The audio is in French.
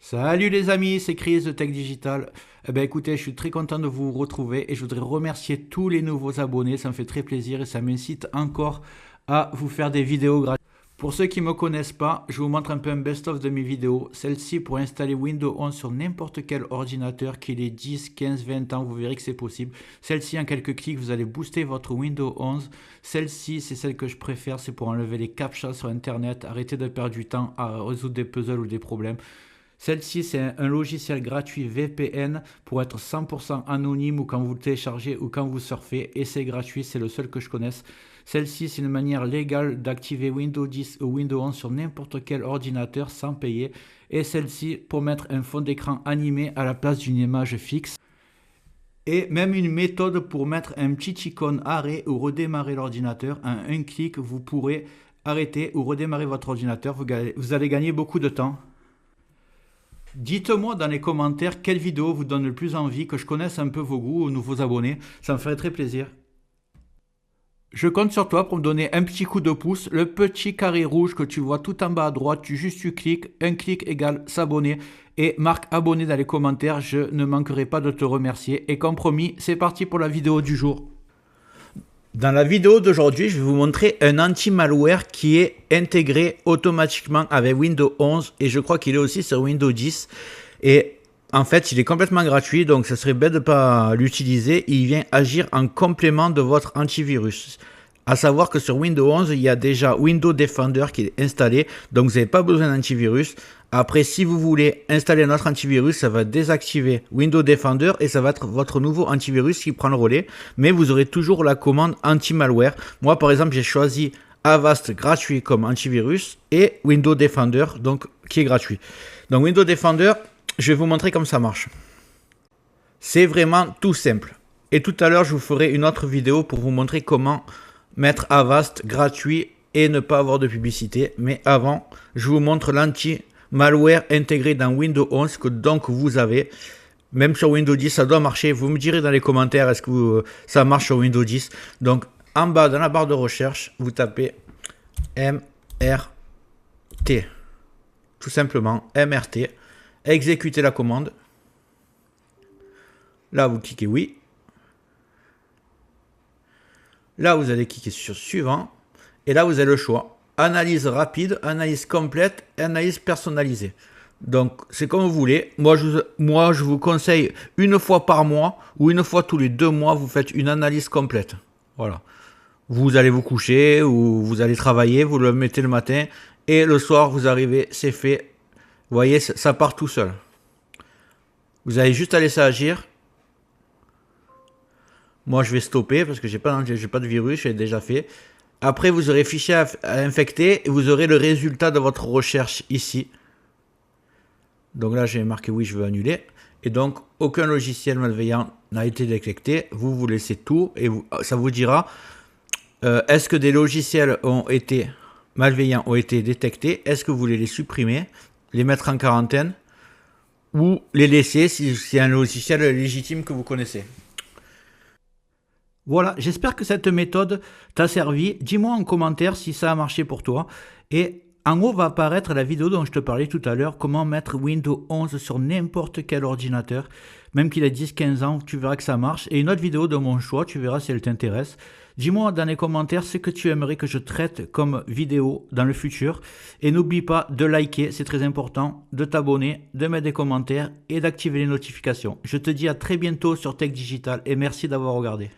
Salut les amis, c'est Chris de Tech Digital. Eh ben écoutez, je suis très content de vous retrouver et je voudrais remercier tous les nouveaux abonnés, ça me fait très plaisir et ça m'incite encore à vous faire des vidéos gratuites. Pour ceux qui ne me connaissent pas, je vous montre un peu un best-of de mes vidéos. Celle-ci pour installer Windows 11 sur n'importe quel ordinateur, qu'il ait 10, 15, 20 ans, vous verrez que c'est possible. Celle-ci, en quelques clics, vous allez booster votre Windows 11. Celle-ci, c'est celle que je préfère, c'est pour enlever les captchas sur Internet, arrêter de perdre du temps à résoudre des puzzles ou des problèmes. Celle-ci, c'est un logiciel gratuit VPN pour être 100% anonyme ou quand vous le téléchargez ou quand vous surfez. Et c'est gratuit, c'est le seul que je connaisse. Celle-ci, c'est une manière légale d'activer Windows 10 ou Windows 11 sur n'importe quel ordinateur sans payer. Et celle-ci, pour mettre un fond d'écran animé à la place d'une image fixe. Et même une méthode pour mettre un petit icône arrêt ou redémarrer l'ordinateur. En un clic, vous pourrez arrêter ou redémarrer votre ordinateur. Vous allez gagner beaucoup de temps. Dites-moi dans les commentaires quelle vidéo vous donne le plus envie, que je connaisse un peu vos goûts aux nouveaux abonnés. Ça me ferait très plaisir. Je compte sur toi pour me donner un petit coup de pouce. Le petit carré rouge que tu vois tout en bas à droite, tu cliques. Un clic égale s'abonner. Et marque abonné dans les commentaires. Je ne manquerai pas de te remercier. Et comme promis, c'est parti pour la vidéo du jour. Dans la vidéo d'aujourd'hui, je vais vous montrer un anti-malware qui est intégré automatiquement avec Windows 11 et je crois qu'il est aussi sur Windows 10. Et en fait, il est complètement gratuit, donc ça serait bête de ne pas l'utiliser. Il vient agir en complément de votre antivirus. À savoir que sur Windows 11, il y a déjà Windows Defender qui est installé, donc vous n'avez pas besoin d'antivirus. Après, si vous voulez installer un autre antivirus, ça va désactiver Windows Defender et ça va être votre nouveau antivirus qui prend le relais. Mais vous aurez toujours la commande anti-malware. Moi, par exemple, j'ai choisi Avast gratuit comme antivirus et Windows Defender, donc qui est gratuit. Donc Windows Defender, je vais vous montrer comment ça marche. C'est vraiment tout simple. Et tout à l'heure, je vous ferai une autre vidéo pour vous montrer comment mettre Avast gratuit et ne pas avoir de publicité. Mais avant, je vous montre l'anti-malware intégré dans Windows 11 que donc vous avez. Même sur Windows 10, ça doit marcher. Vous me direz dans les commentaires est-ce que ça marche sur Windows 10. Donc en bas dans la barre de recherche, vous tapez MRT. Tout simplement MRT. Exécutez la commande. Là, vous cliquez oui. Là, vous allez cliquer sur suivant. Et là, vous avez le choix. Analyse rapide, analyse complète, analyse personnalisée. Donc, c'est comme vous voulez. Moi, je vous conseille une fois par mois ou une fois tous les 2 mois, vous faites une analyse complète. Voilà. Vous allez vous coucher ou vous allez travailler, vous le mettez le matin et le soir, vous arrivez, c'est fait. Vous voyez, ça part tout seul. Vous allez juste à laisser agir. Moi, je vais stopper parce que j'ai pas de virus, j'ai déjà fait. Après, vous aurez fichier à infecter et vous aurez le résultat de votre recherche ici. Donc là, j'ai marqué oui, je veux annuler. Et donc, aucun logiciel malveillant n'a été détecté. Vous laissez tout et ça vous dira est-ce que des logiciels malveillants ont été détectés? Est-ce que vous voulez les supprimer, les mettre en quarantaine ou les laisser si c'est un logiciel légitime que vous connaissez? Voilà, j'espère que cette méthode t'a servi. Dis-moi en commentaire si ça a marché pour toi. Et en haut va apparaître la vidéo dont je te parlais tout à l'heure, comment mettre Windows 11 sur n'importe quel ordinateur. Même qu'il ait 10-15 ans, tu verras que ça marche. Et une autre vidéo de mon choix, tu verras si elle t'intéresse. Dis-moi dans les commentaires ce que tu aimerais que je traite comme vidéo dans le futur. Et n'oublie pas de liker, c'est très important, de t'abonner, de mettre des commentaires et d'activer les notifications. Je te dis à très bientôt sur Tech Digital et merci d'avoir regardé.